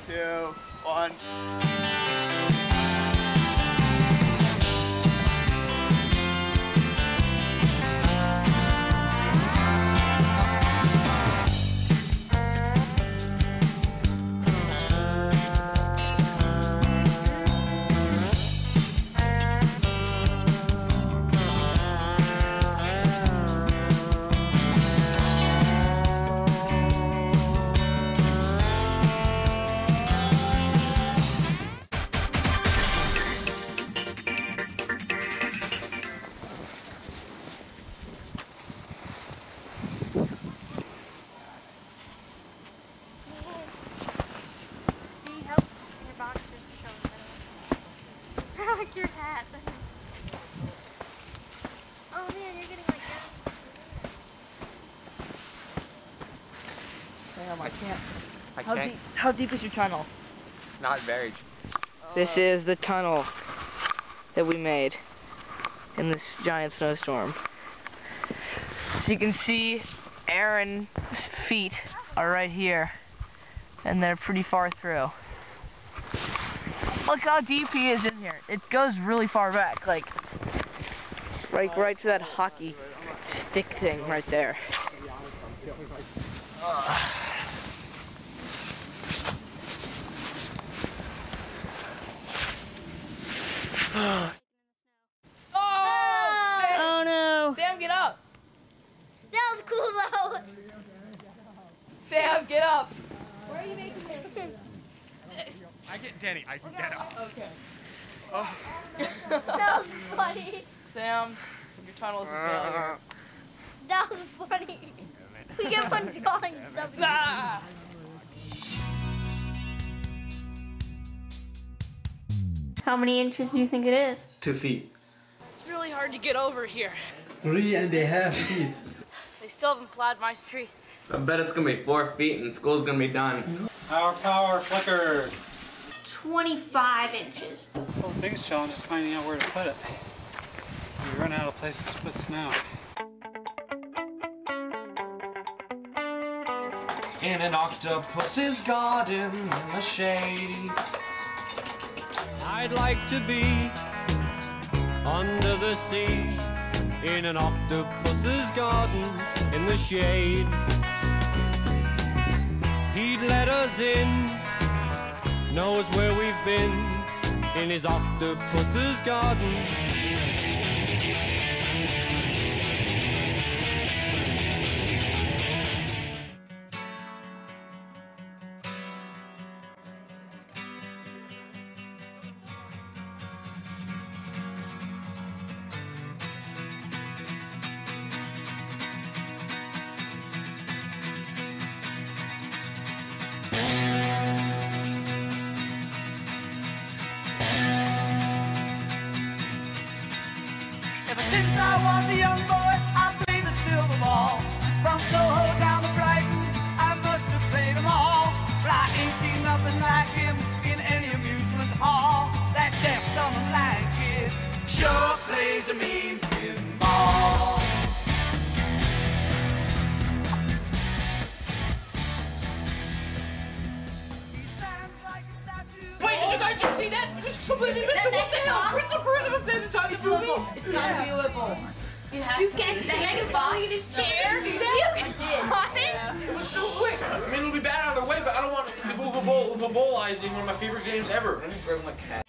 2, 1. I like your hat. Oh man, you're getting like that. Sam, I can't. I can't. How deep is your tunnel? Not very. This is the tunnel that we made in this giant snowstorm. So you can see Aaron's feet are right here, and they're pretty far through. Look how deep he is in here. It goes really far back, like right to that hockey stick thing right there. Oh no! Sam, get up! That was cool though. Sam, get up! Where are you making this? I get Danny. I can get up. Okay. That was funny. Sam, your tunnel is a failure. That was funny. We kept on calling stuff. Ah! How many inches do you think it is? 2 feet. It's really hard to get over here. 3.5 feet. They still haven't plowed my street. I bet it's gonna be 4 feet and school's gonna be done. Power, flicker. 25 inches. The whole thing's challenge is finding out where to put it. We run out of places to put snow. In an octopus's garden in the shade. I'd like to be under the sea in an octopus's garden in the shade. He'd let us in, knows where we've been in his octopus's garden. Ever since I was a young boy, I played the silver ball. From Soho down to Brighton, I must have played them all. But I ain't seen nothing like him in any amusement hall. That deaf, dumb, and blind kid sure plays a mean pinball. He stands like a statue. Wait, did you guys just see that? Just completely missed it. What the hell? Crystal Christmas said it's on the movie. It's gotta be UFO. You can see Megan Fox in his chair. See You that? caught it? It was so quick. I mean, it'll be bad either way, but I don't want to move a bowl icing, one of my favorite games ever. Let me grab my cat.